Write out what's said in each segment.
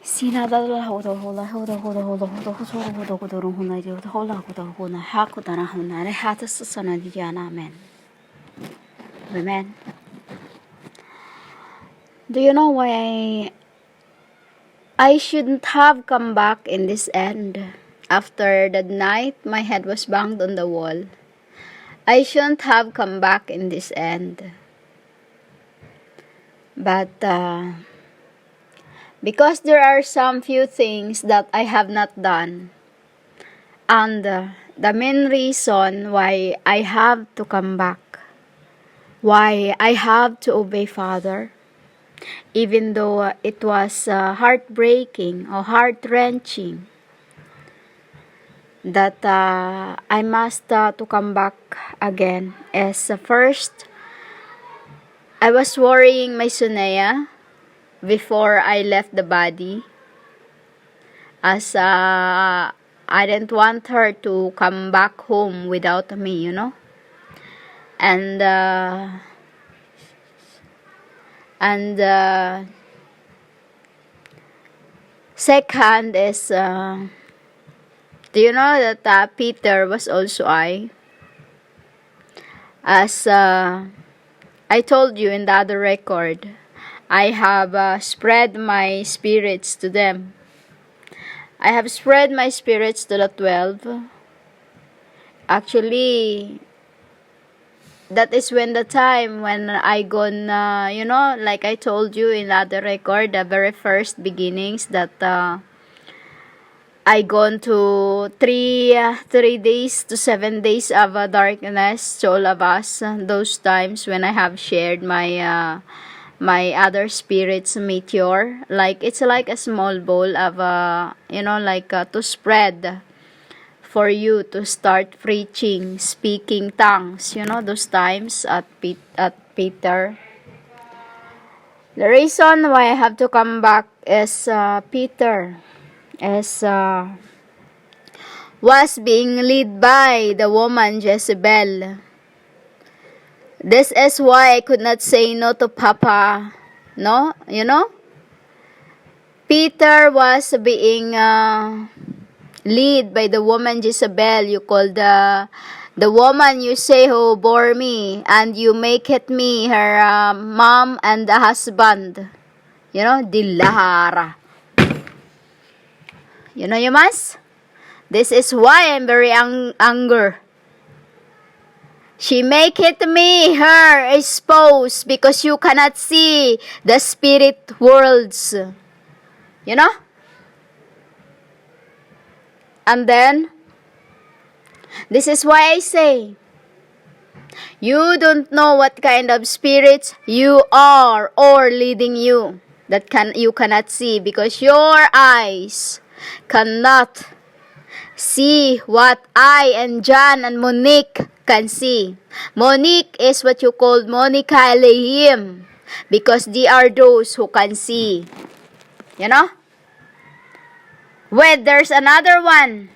Sinadala hoda hola hoda hoda hoda hoda hoda hoda hoda hona hoda hola hoda hona hakudana hona rehata susana diana amen. Amen. Do you know why I shouldn't have come back in this end? After that night my head was banged on the wall, I shouldn't have come back in this end. But because there are some few things that I have not done, and the main reason why I have to come back, why I have to obey Father, even though it was heartbreaking or heart-wrenching, that I must to come back again, is first, I was worrying my Sunea before I left the body, as I didn't want her to come back home without me, and second is, do you know that Peter was also as I told you in the other record, I have spread my spirits to them. I have spread my spirits to the 12. Actually, that is when the time when I gonna, like I told you in the other record, the very first beginnings, that I gone to 3 days to 7 days of darkness to all of us. Those times when I have shared my my other spirits meteor, like it's like a small bowl of to spread for you to start preaching, speaking tongues, those times at Peter. The reason why I have to come back is Peter was being led by the woman Jezebel. This is why I could not say no to Papa. No, Peter was being led by the woman Jezebel. You call the woman you say who bore me, and you make it me her mom and the husband. Dilahara. You must. This is why I'm very angry. She make it me her spouse because you cannot see the spirit worlds. And then, this is why I say, you don't know what kind of spirits you are or leading you that you cannot see, because your eyes cannot see what I and John and Monique can see. Monique is what you call Monica Elohim, because they are those who can see. Wait, there's another one.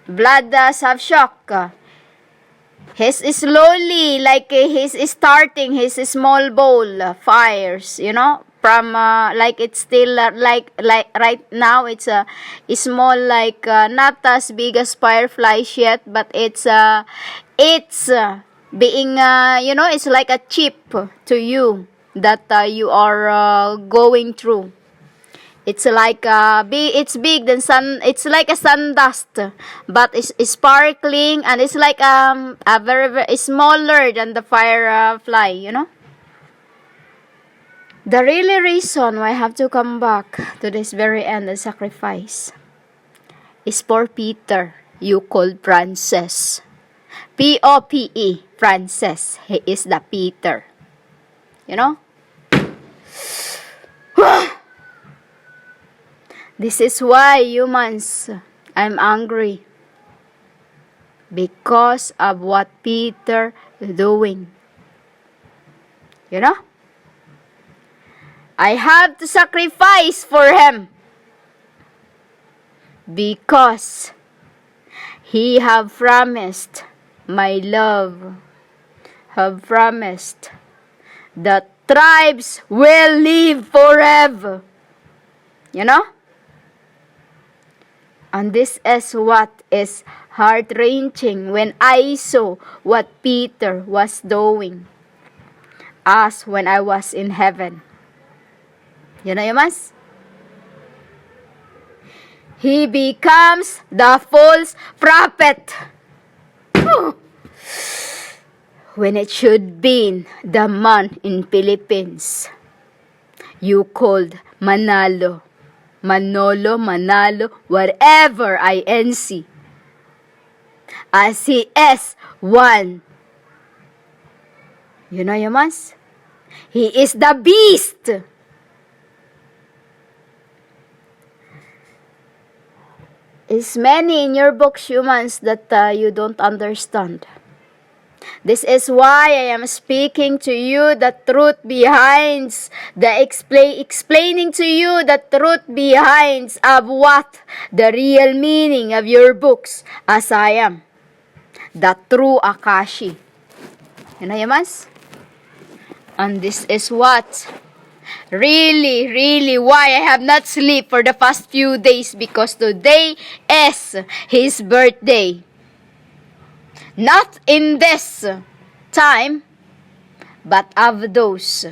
Blood Savshok. He's slowly, like he's starting his small bowl fires, from like it's still like right now it's a small, like not as big as fireflies yet, but it's being it's like a chip to you that you are going through. It's like it's big than sun. It's like a sun dust, but it's sparkling, and it's like a very, very smaller than the firefly. The really reason why I have to come back to this very end and sacrifice is for Peter. You called Francis, P-O-P-E, Francis. He is the Peter. This is why, humans, I'm angry. Because of what Peter is doing. I have to sacrifice for him. Because he have promised, my love, have promised that tribes will live forever. And this is what is heart-wrenching when I saw what Peter was doing as when I was in heaven. You know, Yamas? He becomes the false prophet. When it should be the man in Philippines. You called Manalo, Manolo, Manalo, whatever INC. As he is one. You know, Yamas? He is the beast. Is many in your books, humans, that you don't understand. This is why I am speaking to you the truth behind the explaining to you the truth behind of what the real meaning of your books, as I am the true Akashi. You know, Yamas? And this is what really why I have not slept for the past few days, because today is his birthday. Not in this time, but of those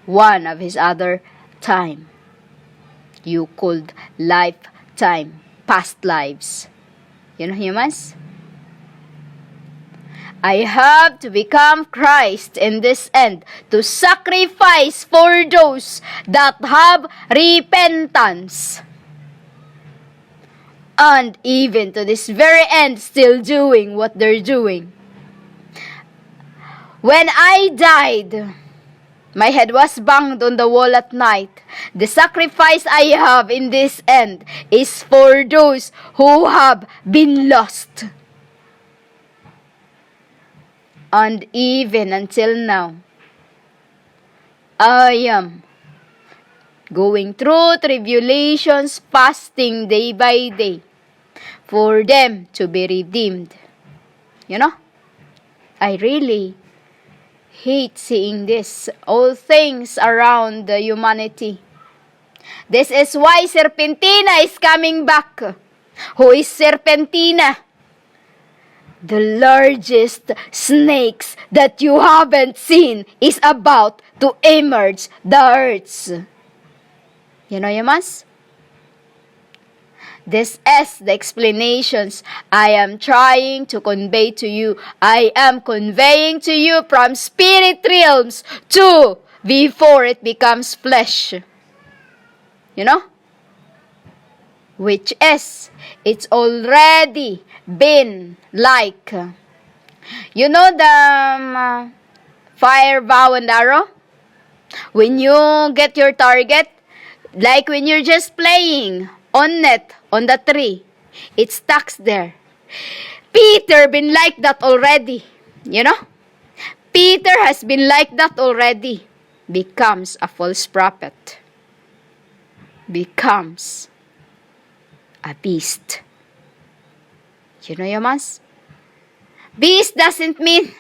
one of his other time. You called lifetime, past lives. You know, humans? I have to become Christ in this end, to sacrifice for those that have repentance. And even to this very end, still doing what they're doing. When I died, my head was banged on the wall at night. The sacrifice I have in this end is for those who have been lost. And even until now, I am going through tribulations, fasting day by day, for them to be redeemed. You know, I really hate seeing this, all things around the humanity. This is why Serpentina is coming back. Who is Serpentina? The largest snakes that you haven't seen is about to emerge the earths. You know, Yamas? This is the explanations I am trying to convey to you. I am conveying to you from spirit realms to before it becomes flesh. You know? Which is, it's already been like, you know the fire bow and arrow? When you get your target, like when you're just playing on it, on the tree, it stucks there. Peter been like that already, you know? Peter has been like that already. Becomes a false prophet. Becomes a beast. You know, Yamas? Beast doesn't mean,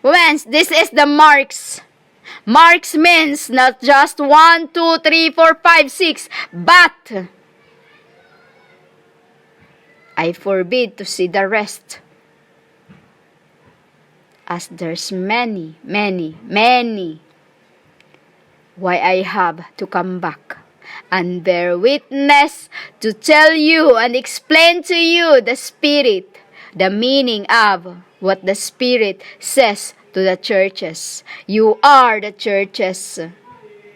once, this is the marks. Marks means not just 1, 2, 3, 4, 5, 6, but I forbid to see the rest. As there's many. Why I have to come back and bear witness to tell you and explain to you the Spirit, the meaning of what the Spirit says to the churches. You are the churches.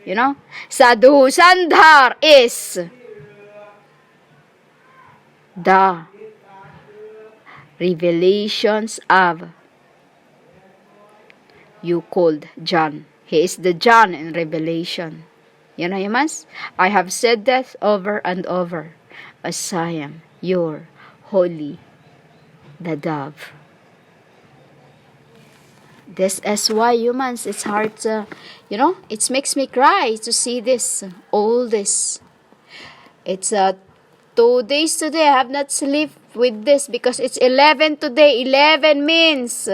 You know? Sadhu Sandhar is the revelations of you called John. He is the John in Revelation. You know, Yamas? I have said that over and over. As I am your holy, the dove. This is why, humans, it's hard to, you know, it makes me cry to see this, all this. It's 2 days today. I have not slept with this because it's 11 today. 11 means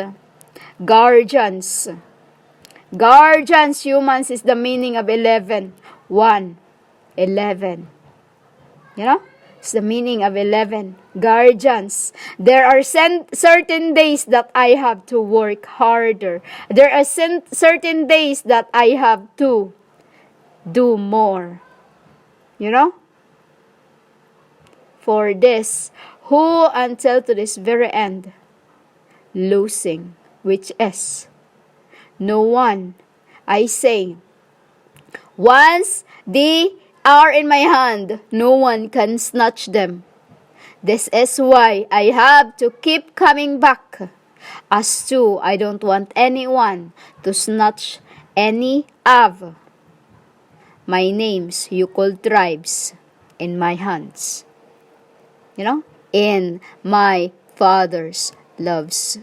guardians. Guardians, humans, is the meaning of 11. 1, 11. You know? It's the meaning of 11. Guardians. There are certain days that I have to work harder. There are certain days that I have to do more. You know? For this, who until to this very end, losing, which is no one. I say, once they are in my hand, no one can snatch them. This is why I have to keep coming back. As to, I don't want anyone to snatch any of my names, you called tribes, in my hands. You know? In my Father's loves.